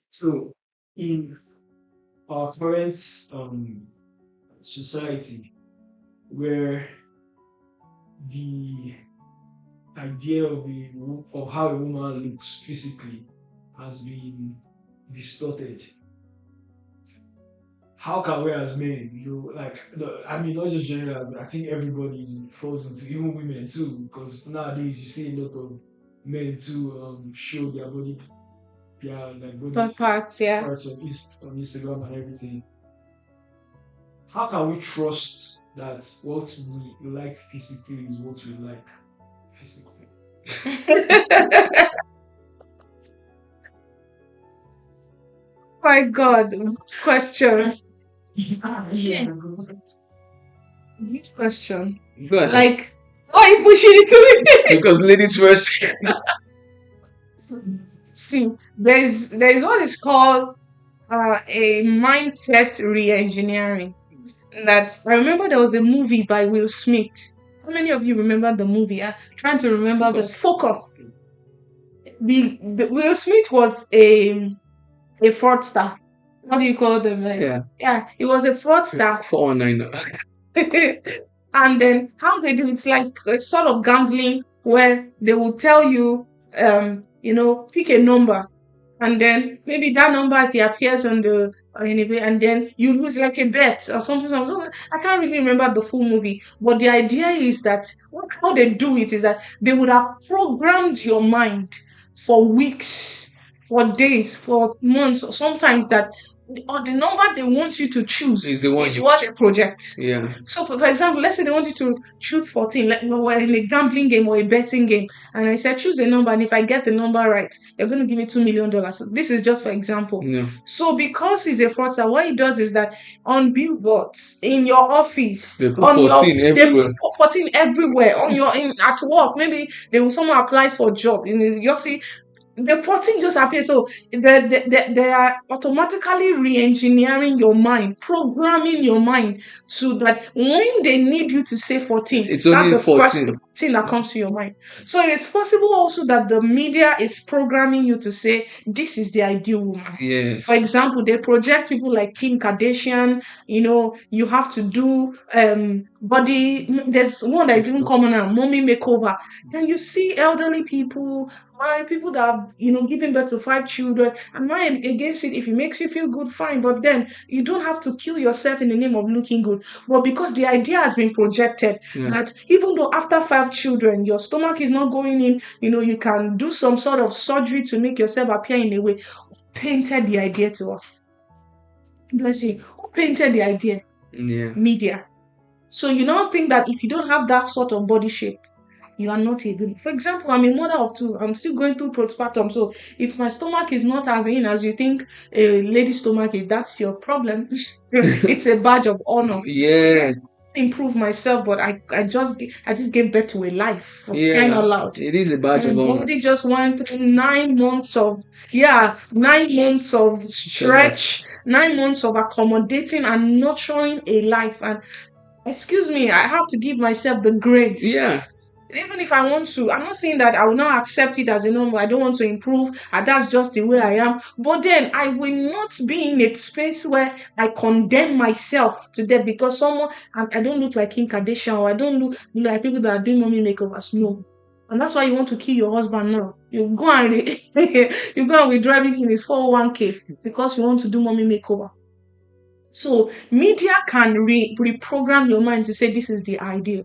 So, in our current society, where the idea of how a woman looks physically has been distorted, how can we as men, I mean, not just general, but I think everybody falls into, even women too, because nowadays you see a lot of men too show their body, like body Parts, yeah. parts on Instagram and everything. How can we trust that what we like physically is what we like physically? My God, question. Yeah. Good question. Go ahead. Like, why are you pushing it to me? Because ladies first. See, there's what is called a mindset re-engineering. That I remember there was a movie by Will Smith. How many of you remember the movie? I'm trying to remember the focus. The Will Smith was a fraudster. What do you call them? Yeah, he was a fraudster. 419. And then how they do it's like a sort of gambling where they will tell you, pick a number, and then maybe that number it appears on the anyway, and then you lose like a bet or something. I can't really remember the full movie, but the idea is that how they do it is that they would have programmed your mind for weeks, for days, for months, or sometimes that or the number they want you to choose Is the one is you- what they project. Yeah. So, for example, let's say they want you to choose 14, like we're in a gambling game or a betting game, and I said choose a number, and if I get the number right, you're going to give me $2 million. So this is just for example. Yeah. So, because he's a fraudster, what he does is that on billboards, in your office, They put on 14 they everywhere. put 14 everywhere, at work, maybe someone applies for a job, you see the 14 just appears. So they are automatically re-engineering your mind, programming your mind so that when they need you to say 14, It's only that's the 14. first thing that comes to your mind. So it's possible also that the media is programming you to say this is the ideal woman. Yes. For example, they project people like Kim Kardashian. You have to do body. There's one that is even common now, mommy makeover. And you see elderly people, people that have given birth to 5 children. I'm not against it. If it makes you feel good, fine, but then you don't have to kill yourself in the name of looking good. But because the idea has been projected that even though after 5 children your stomach is not going in, you can do some sort of surgery to make yourself appear in a way. Who painted the idea to us? Bless you. Who painted the idea? Yeah. Media. So you now think that if you don't have that sort of body shape, you are not a good. For example, I'm a mother of 2. I'm still going through postpartum. So if my stomach is not as in as you think a lady's stomach is, that's your problem. It's a badge of honor. Yeah. Improve myself, but I just gave birth to a life. For crying out loud. It is a badge of honor. Body just went through 9 months of 9 months of stretch, 9 months of accommodating and nurturing a life. And excuse me, I have to give myself the grace. Yeah. Even if I want to, I'm not saying that I will not accept it as a number. I don't want to improve, and that's just the way I am. But then I will not be in a space where I condemn myself to death because I don't look like Kim Kardashian, or I don't look like people that are doing mommy makeovers. No. And that's why you want to kill your husband now. You go and withdraw everything in his 401k because you want to do mommy makeover. So media can reprogram your mind to say this is the ideal,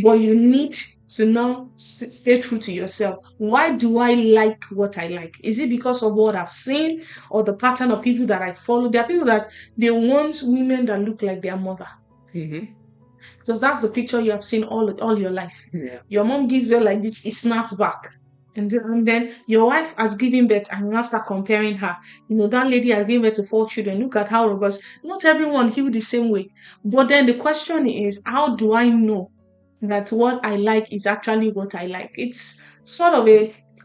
but you need to now stay true to yourself. Why do I like what I like? Is it because of what I've seen or the pattern of people that I follow? There are people that they want women that look like their mother. Mm-hmm. Because that's the picture you have seen all your life. Yeah. Your mom gives birth like this, it snaps back. And then your wife has given birth and you now start comparing her. That lady has given birth to 4 children. Look at how robust. Not everyone healed the same way. But then the question is, how do I know that what I like is actually what I like? It's sort of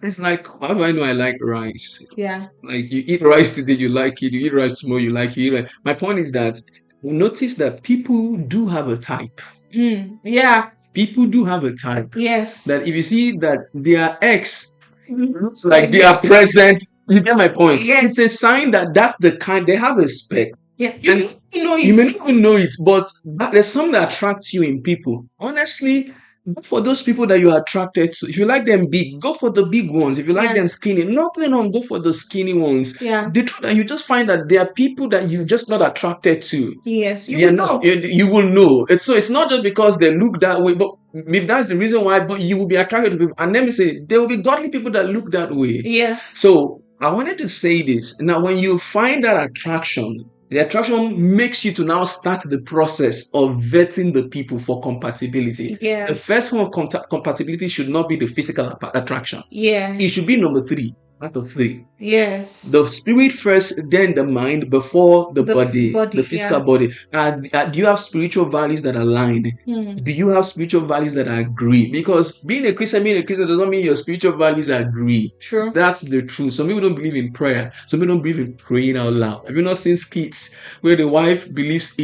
it's like, how do I know I like rice? Yeah. Like you eat rice today, you like it. You eat rice tomorrow, you like it. My point is that notice that people do have a type. Yeah. People do have a type. Yes. That if you see that their ex looks like they are present. You get my point? Yes. It's a sign that that's the kind they have a spec. Yeah, you And may not know you may it. not even know it, but there's something that attracts you in people. Honestly, go for those people that you are attracted to. If you like them big, go for the big ones. If you like Yeah. them skinny, nothing wrong, go for the skinny ones. Yeah. The truth, and you just find that there are people that you're just not attracted to. Yes, you You're will not, know. you will know. It's not just because they look that way, but if that's the reason why, but you will be attracted to people. And let me say, there will be godly people that look that way. Yes. So I wanted to say this. Now, when you find that attraction, the attraction makes you to now start the process of vetting the people for compatibility. Yeah. The first form of compatibility should not be the physical attraction. Yes. It should be number 3 out of 3. Yes. The spirit first, then the mind, before the body, the physical yeah. body. Do you have spiritual values that align? Do you have spiritual values that agree? Because being a Christian does not mean your spiritual values agree. True. That's the truth. Some people don't believe in prayer. Some people don't believe in praying out loud. Have you not seen skits where the wife believes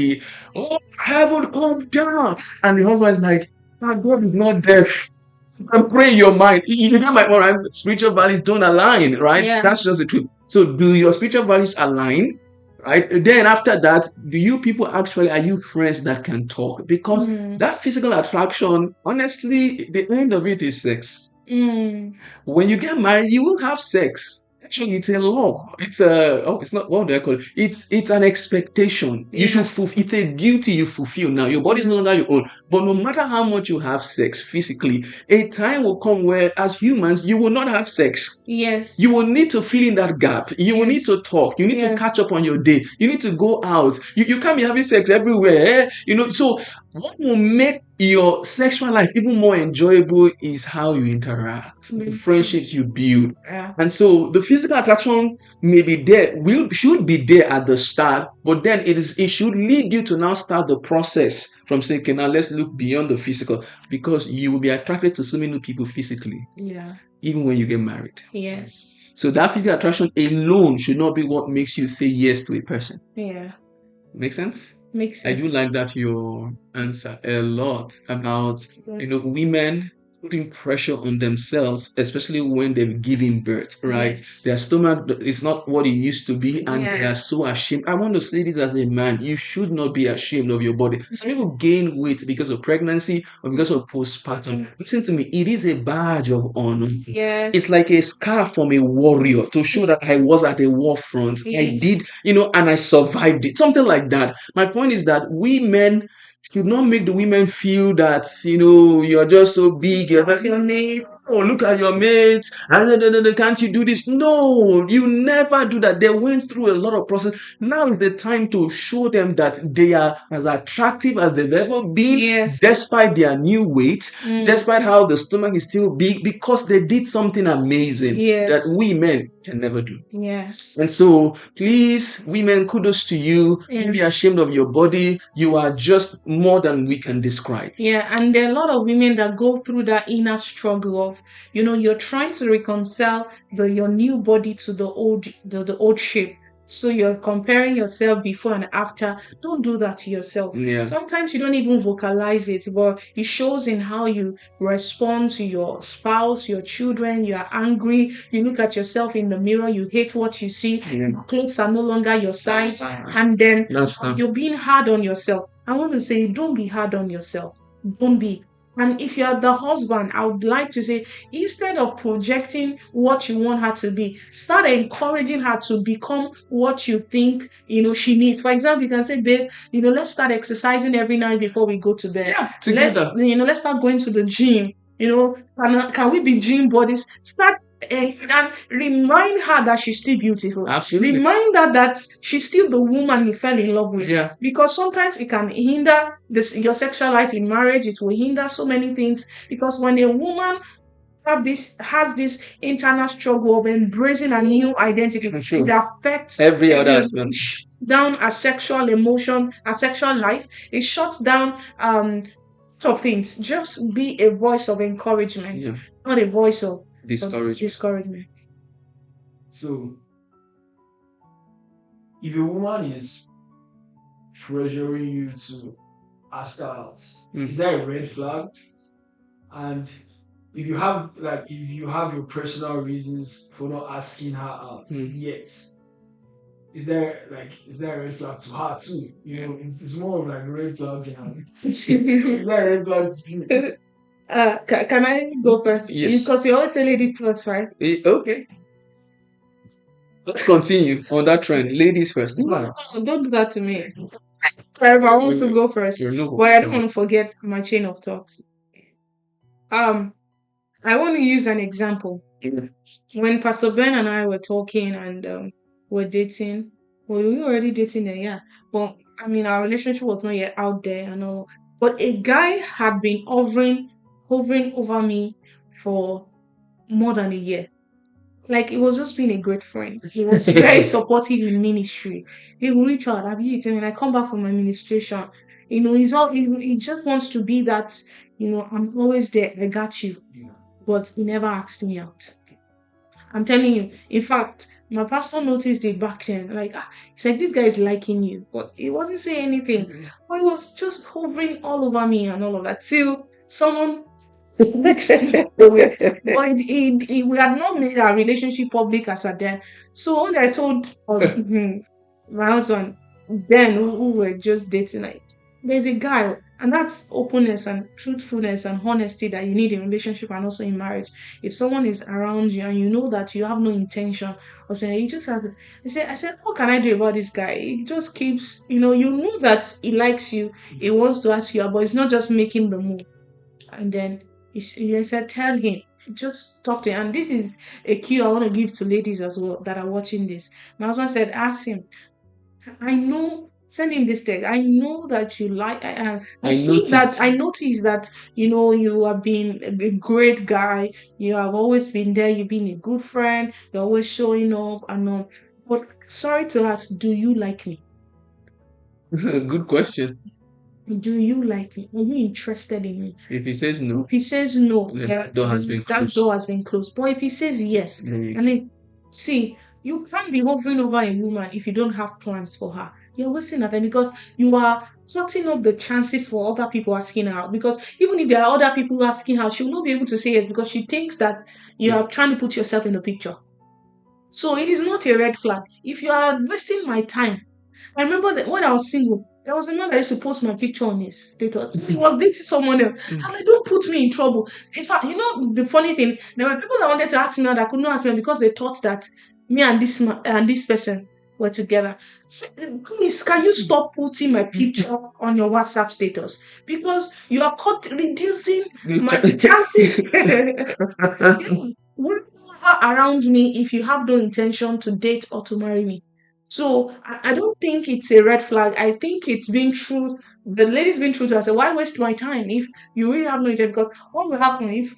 heaven come down, and the husband is like, God is not deaf. You can pray in your mind. You get my point, right? Spiritual values don't align, right? Yeah. That's just the truth. So, do your spiritual values align? Right? Then after that, do you people actually, are you friends that can talk? Because that physical attraction, honestly, the end of it is sex. When you get married, you will have sex. Actually, it's a law. It's it's not, what do I call it? It's an expectation. You should fulfill. It's a duty you fulfill now. Your body is no longer your own. But no matter how much you have sex physically, a time will come where, as humans, you will not have sex. Yes. You will need to fill in that gap. You will need to talk. You need to catch up on your day. You need to go out. You can't be having sex everywhere. So what will make your sexual life even more enjoyable is how you interact, the friendships you build. Yeah. And so the physical attraction may be there, should be there at the start, but then it should lead you to now start the process from saying, okay, now let's look beyond the physical, because you will be attracted to so many people physically. Yeah. Even when you get married. Yes. So that physical attraction alone should not be what makes you say yes to a person. Yeah. Make sense? Makes sense. I do like that your answer a lot about women putting pressure on themselves, especially when they've given birth, right? Yes. Their stomach is not what it used to be, and they are so ashamed. I want to say this as a man: you should not be ashamed of your body. Some people gain weight because of pregnancy or because of postpartum. Listen to me, it is a badge of honor. Yes. It's like a scar from a warrior to show that I was at a war front. I did, and I survived it. Something like that. My point is that we men should not make the women feel that, you're just so big. You're just, oh, look at your mates. Can't you do this? No, you never do that. They went through a lot of process. Now is the time to show them that they are as attractive as they've ever been, despite their new weight, despite how the stomach is still big, because they did something amazing that we men can never do. Yes. And so, please, women, kudos to you. Don't be ashamed of your body. You are just more than we can describe. Yeah, and there are a lot of women that go through that inner struggle of, you're trying to reconcile your new body to the old shape. So you're comparing yourself before and after. Don't do that to yourself. Yeah. Sometimes you don't even vocalize it, but it shows in how you respond to your spouse, your children. You are angry. You look at yourself in the mirror. You hate what you see. Clothes are no longer your size. And then you're being hard on yourself. I want to say, don't be hard on yourself. Don't be. And if you're the husband, I would like to say, instead of projecting what you want her to be, start encouraging her to become what you think, she needs. For example, you can say, babe, let's start exercising every night before we go to bed. Yeah, together. Let's start going to the gym. Can we be gym buddies? Start and remind her that she's still beautiful. Absolutely. Remind her that she's still the woman you fell in love with. Yeah. Because sometimes it can hinder your sexual life in marriage. It will hinder so many things. Because when a woman has this internal struggle of embracing a new identity, it affects every other aspect. It shuts down a sexual emotion, a sexual life. It shuts down of things. Just be a voice of encouragement, not a voice of discouragement. So, if a woman is pressuring you to ask her out, is that a red flag? And if you have your personal reasons for not asking her out yet, is there a red flag to her too? It's more of like red flags and is there a red flag to you? Can I go first? Yes. Because you always say ladies first, right? Okay. Let's continue on that trend. Ladies first. No, don't do that to me. I want to go first, but I don't want to forget my chain of thought. I want to use an example. When Pastor Ben and I were talking and were dating, well, we were already dating then, yeah. But I mean, our relationship was not yet out there and all. But a guy had been hovering over me for more than a year. Like, it was just being a great friend. He was very supportive in ministry. He will reach out, have you eaten? And I come back from my ministration. He just wants to be that, I'm always there. I got you. But he never asked me out. I'm telling you. In fact, my pastor noticed it back then. Like, he's like, this guy is liking you. But he wasn't saying anything. But he was just hovering all over me and all of that. Till someone next me. But we had not made our relationship public as at then. So when I told my husband, then who were just dating, like, there's a guy, and that's openness and truthfulness and honesty that you need in relationship and also in marriage. If someone is around you and you know that you have no intention of saying, you just have to. I said, what can I do about this guy? He just keeps, you know that he likes you, he wants to ask you out, but he's not just making the move. And then he said, tell him, just talk to him. And this is a cue I want to give to ladies as well that are watching this. My husband said, ask him, send him this text. I know that you like, I noticed that, you have been a great guy. You have always been there. You've been a good friend. You're always showing up and all. But sorry to ask, do you like me? Good question. Do you like me? Are you interested in me? If he says no, that door has been that closed. door has been closed. But if he says yes, and then see, you can't be hovering over a woman if you don't have plans for her. You're wasting her time because you are cutting up the chances for other people asking her out. Because even if there are other people asking her, she will not be able to say yes because she thinks that you are trying to put yourself in the picture. So it is not a red flag. If you are wasting my time, I remember that when I was single, there was a man that used to post my picture on his status. He was dating someone else. I'm like, don't put me in trouble. In fact, the funny thing, there were people that wanted to ask me out that could not ask me because they thought that me and this person were together. So, please, can you stop putting my picture on your WhatsApp status? Because you are reducing my chances. Wouldn't hover around me if you have no intention to date or to marry me. So I don't think it's a red flag. I think it's being true. The lady's been true to us. Why waste my time if you really have no intent? Because what will happen if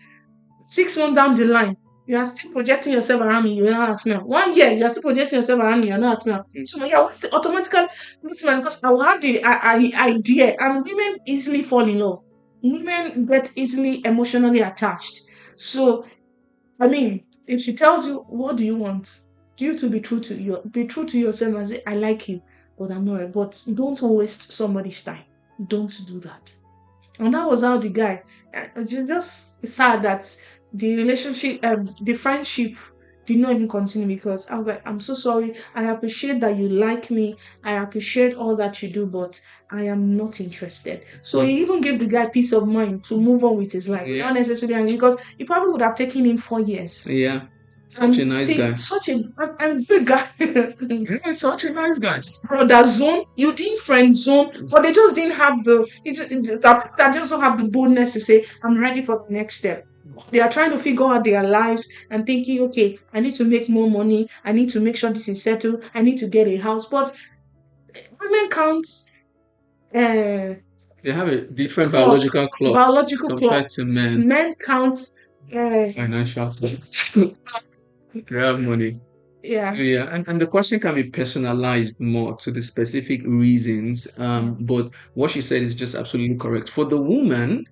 6 months down the line you are still projecting yourself around me? You're not asking me. 1 year you are still projecting yourself around me. You're not asking me. So yeah, automatically because I will have the idea, and women easily fall in love. Women get easily emotionally attached. So I mean, if she tells you, what do you want? You to be true to yourself and say, I like you, but I'm not. But don't waste somebody's time. Don't do that. And that was how the guy. Just sad that the relationship, the friendship, did not even continue because I was like, I'm so sorry. I appreciate that you like me. I appreciate all that you do, but I am not interested. So he even gave the guy peace of mind to move on with his life, not necessarily angry, because it probably would have taken him 4 years. Yeah. Such a nice guy. I'm good guy. Such a nice guy. Brother zone, you didn't friend zone, but they just didn't have that just don't have the boldness to say, I'm ready for the next step. They are trying to figure out their lives and thinking, okay, I need to make more money. I need to make sure this is settled. I need to get a house. But women can't. They have a different biological clock compared to men. Men count financial clock. They have money. Yeah. And the question can be personalized more to the specific reasons. But what she said is just absolutely correct. For the woman,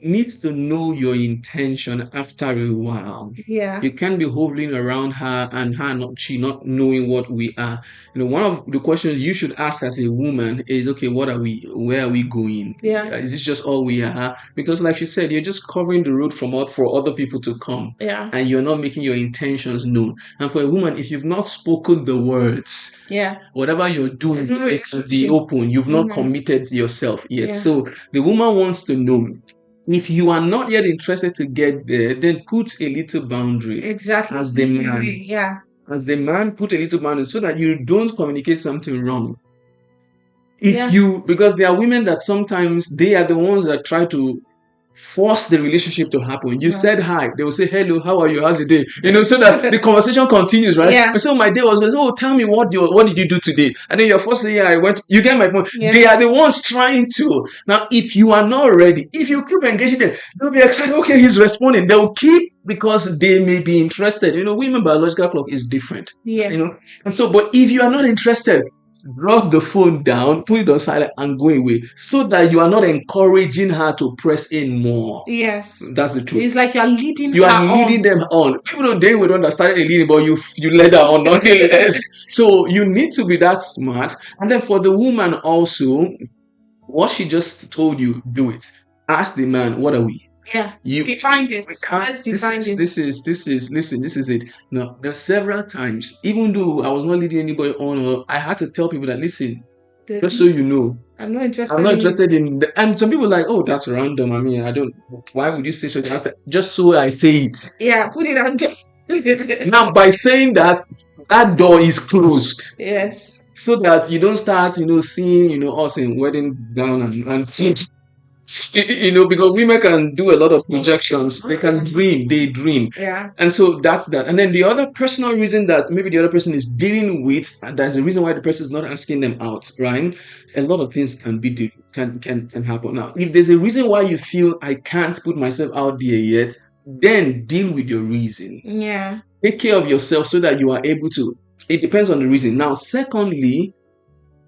needs to know your intention after a while. Yeah. You can't be hovering around her and she not knowing what we are. One of the questions you should ask as a woman is, okay, where are we going? Yeah. Is this just all we are? Because like she said, you're just covering the road for other people to come. Yeah. And you're not making your intentions known. And for a woman, if you've not spoken the words, Yeah. whatever you're doing, There's no it can be relationship. open. You've not Mhm. committed yourself yet. Yeah. So the woman wants to know. If you are not yet interested to get there, then put a little boundary. Exactly. As the man. Yeah. As the man, put a little boundary so that you don't communicate something wrong. Yeah. Because there are women that sometimes they are the ones that try to force the relationship to happen. You said hi, they will say hello, how are you, how's your day? So that the conversation continues, right? Yeah. And so my day was, oh, tell me what did you do today? And then you're first saying, yeah, I went. You get my point. Yeah. They are the ones trying to. Now, if you are not ready, if you keep engaging them, they'll be excited. Okay, he's responding. They'll keep because they may be interested. Women biological clock is different. Yeah. And so, but if you are not interested, drop the phone down, put it on silent, and go away, so that you are not encouraging her to press in more. Yes. That's the truth. It's like you are leading them on. Even though they would understand leading, but you led her on, nothing less. So you need to be that smart. And then for the woman also, what she just told you, do it. Ask the man, what are we? Yeah. Define it. Let's define it. This is it. Now, there are several times, even though I was not leading anybody on, I had to tell people that, listen, just so you know, I'm not interested in and some people are like, oh, that's random. I mean, why would you say so? Just so I say it. Yeah, put it on there. Now, by saying that door is closed. Yes. So that you don't start, seeing, us in wedding gown and because women can do a lot of projections. They can dream. They dream. Yeah. And so that's that. And then the other personal reason that maybe the other person is dealing with, and that's the reason why the person is not asking them out, right? A lot of things can happen. Now, if there's a reason why you feel I can't put myself out there yet, then deal with your reason. Yeah. Take care of yourself so that you are able to. It depends on the reason. Now, secondly,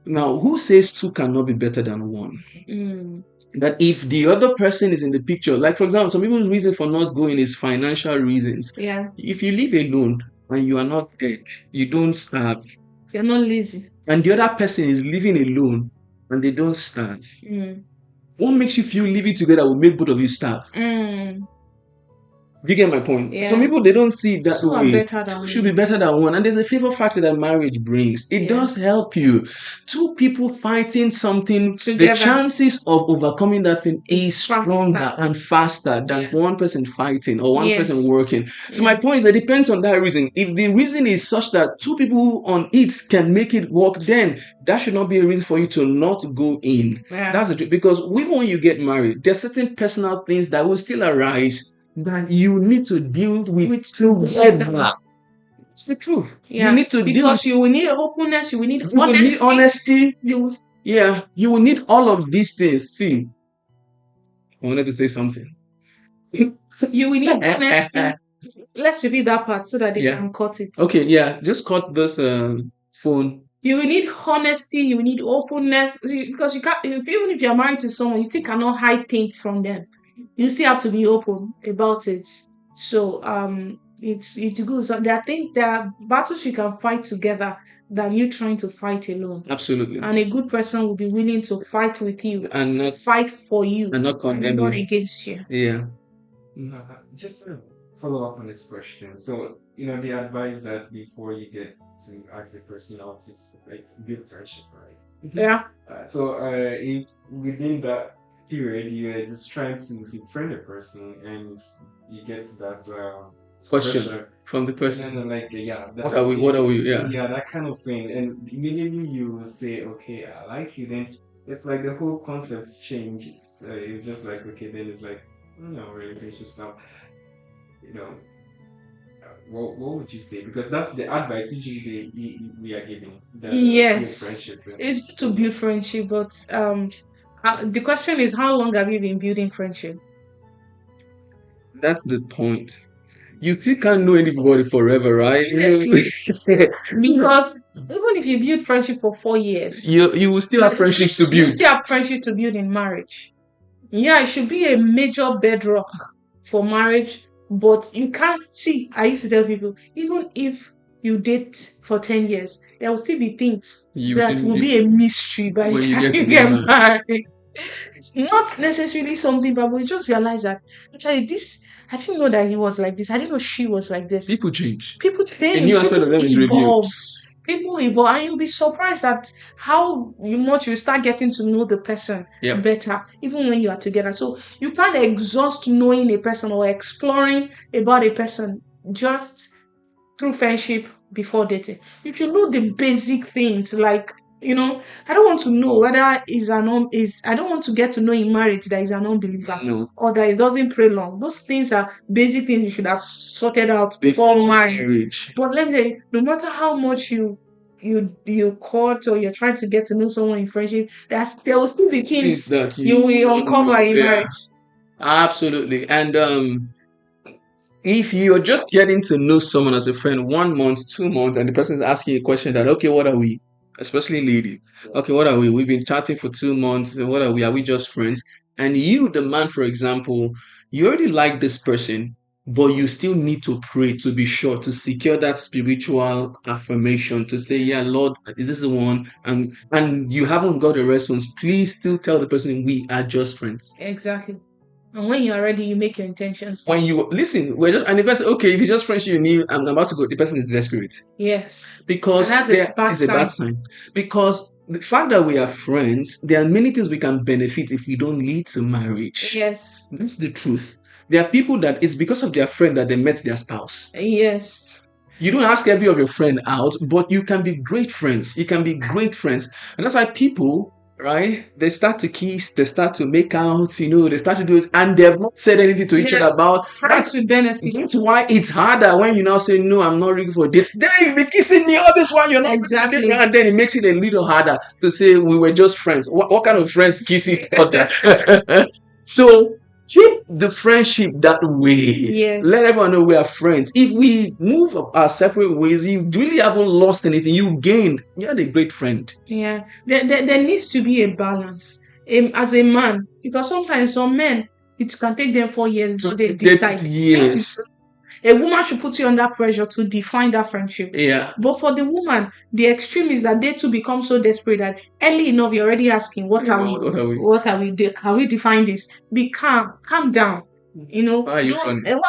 who says two cannot be better than one? That if the other person is in the picture, like for example, some people's reason for not going is financial reasons. Yeah. If you live alone and you are not dead, you don't starve. You're not lazy. And the other person is living alone and they don't starve. What makes you feel living together will make both of you starve? You get my point? Yeah. Some people, they don't see it that Two way. Two should be better than one. And there's a favor factor that marriage brings. It does help you. Two people fighting something, together, the chances of overcoming that thing is stronger and faster than one person fighting or one person working. So my point is, it depends on that reason. If the reason is such that two people on it can make it work, then that should not be a reason for you to not go in. That's the truth. Because even when you get married, there are certain personal things that will still arise that you need to deal with together. It's the truth. Yeah. You need to deal with, you will need openness, you will need honesty. You will need honesty. You will need all of these things. See, I wanted to say something. You will need honesty. Let's repeat that part so that they can cut it. Okay, just cut this phone. You will need honesty, you will need openness, because you can't, even if you're married to someone, you still cannot hide things from them. You still have to be open about it. So it's good. So there are battles you can fight together than you trying to fight alone. Absolutely. And a good person will be willing to fight with you and not fight for you and not condemn you, not you. against you. Yeah. Just to follow up on this question. So, the advice that before you get to ask a person out is like build friendship, right? Yeah. If within that period you're just trying to befriend a person and you get that question pressure from the person, and then like what are we that kind of thing, and immediately you will say, okay, I like you, then it's like the whole concept changes. It's just like, okay, then it's like relationship stuff. What would you say? Because that's the advice usually we are giving. Yes, friendship. It's good to build friendship, but the question is, how long have you been building friendship? That's the point. You still can't know anybody forever, right? Yes, because even if you build friendship for 4 years, you will still have friendships to build. You still have friendship to build in marriage. Yeah, it should be a major bedrock for marriage. But you can't see. I used to tell people, even if you date for 10 years, there will still be things You that will be a mystery by the when you time get you to get get married. married. Not necessarily something, but we just realize that actually this, I didn't know that he was like this. I didn't know she was like this. People change. People A new change, aspect people of them is revealed. evolve. People evolve, and you'll be surprised at how much you start getting to know the person Yep. better, even when you are together. So you can't exhaust knowing a person or exploring about a person just through friendship before dating. You should know the basic things like, I don't want to know whether I don't want to get to know in marriage that he's an unbeliever No. or that he doesn't pray long. Those things are basic things you should have sorted out before marriage. marriage. But let me tell you, no matter how much you court or you're trying to get to know someone in friendship, there will still be Things things that you will uncover in yeah, marriage. absolutely. And if you're just getting to know someone as a friend 1 month, 2 months, and the person is asking you a question that, okay, what are we? Especially lady. Okay, what are we? We've been chatting for 2 months. What are we? Are we just friends? And you, the man, for example, you already like this person, but you still need to pray to be sure to secure that spiritual affirmation to say, yeah, Lord, is this the one? And you haven't got a response. Please still tell the person we are just friends. Exactly. And when you're ready, you make your intentions. When you listen, we're just and the person, okay, if it's just friendship, you need, I'm about to go, the person is desperate. Yes. Because And that's a bad is a bad sign. Because the fact that we are friends, there are many things we can benefit if we don't lead to marriage. Yes. That's the truth. There are people that it's because of their friend that they met their spouse. Yes. You don't ask every of your friend out, but you can be great friends. You can be great friends. And that's why people, right, they start to kiss, they start to make out, they start to do it, and they've not said anything to each Yeah. other about Friends with benefits. That's why it's harder when you now say, no, I'm not ready for dates. Then you be kissing me all this while you're not Exactly. ready for dates. And then it makes it a little harder to say we were just friends. What kind of friends kiss each other? So keep the friendship that way. Yes. Let everyone know we are friends. If we move our separate ways, you really haven't lost anything. You gained. You're a great friend. Yeah. There needs to be a balance as a man, because sometimes some men, it can take them 4 years before they decide. Yes. A woman should put you under pressure to define that friendship. Yeah. But for the woman, the extreme is that they too become so desperate that early enough you're already asking, what are we? What are we? Can we define this? Be calm down. Why are you running?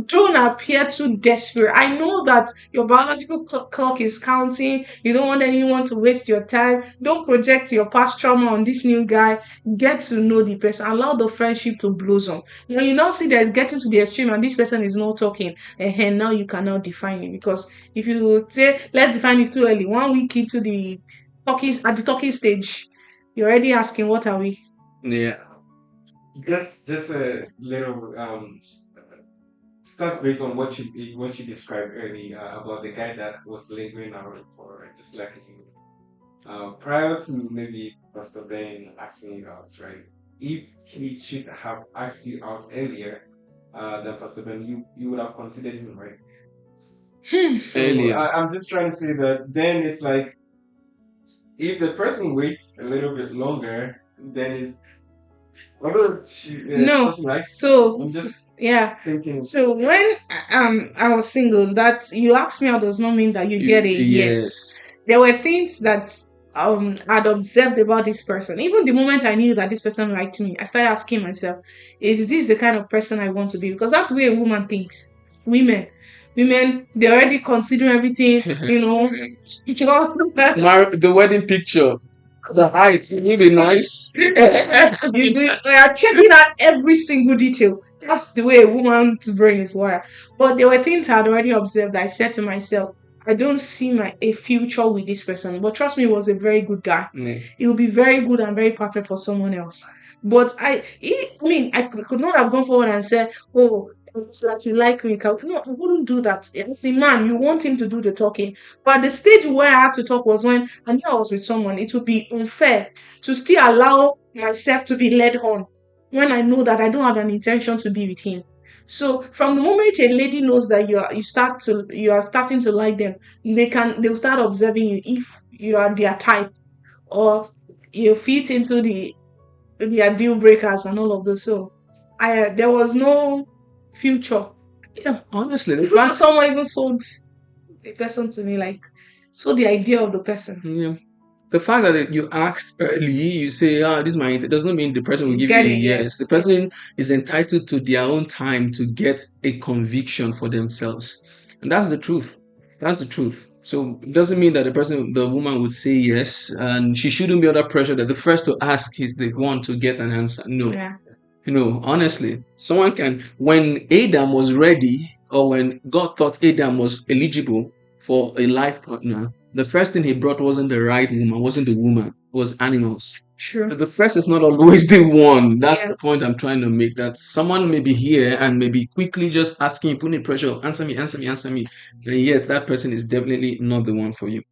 Don't appear too desperate. I know that your biological clock is counting. You don't want anyone to waste your time. Don't project your past trauma on this new guy. Get to know the person. Allow the friendship to blossom. When you now see that it's getting to the extreme and this person is not talking, and now you can now define it. Because if you say, let's define it too early, 1 week into the talking stage, you're already asking, what are we? Yeah. Just a little start based on what you described earlier about the guy that was lingering around for just like you. Prior to maybe Pastor Ben asking you out, right? If he should have asked you out earlier than Pastor Ben, you would have considered him, right? So Earlier. I'm just trying to say that then it's like if the person waits a little bit longer, then it's No. person likes So I'm just yeah. thinking. So when I was single, that you asked me out does not mean that you get a yes. There were things that I'd observed about this person. Even the moment I knew that this person liked me, I started asking myself, is this the kind of person I want to be? Because that's the way a woman thinks. Women, they already consider everything, The wedding pictures. The height, it will be nice. you are checking out every single detail. That's the way a woman's brain is wired. But there were things I had already observed that I said to myself, I don't see a future with this person. But trust me, he was a very good guy. He will be very good and very perfect for someone else. But I could not have gone forward and said, oh, it's like you like me. No, I wouldn't do that. It's the man. You want him to do the talking. But the stage where I had to talk was when I knew I was with someone. It would be unfair to still allow myself to be led on when I know that I don't have an intention to be with him. So from the moment a lady knows that you are starting to like them, they'll start observing you if you are their type, or you fit into the deal breakers and all of those. So I there was no future. Yeah, honestly, the In fact, fact, someone even sold the person to me, like sold the idea of the person. yeah, the fact that you asked early, you say, ah, this is my intent, doesn't mean the person will You give you get a it? yes. The Yes. Yeah. person is entitled to their own time to get a conviction for themselves. And that's the truth. That's the truth. So it doesn't mean that the woman would say yes, and she shouldn't be under pressure that the first to ask is the one to get an answer. No. Yeah. Honestly, someone can, when Adam was ready, or when God thought Adam was eligible for a life partner, the first thing he brought wasn't the right woman, wasn't the woman, it was animals. True. The first is not always the one. That's the point I'm Yes. trying to make. That someone may be here and maybe quickly just asking, putting pressure, answer me, answer me, answer me. And yet that person is definitely not the one for you.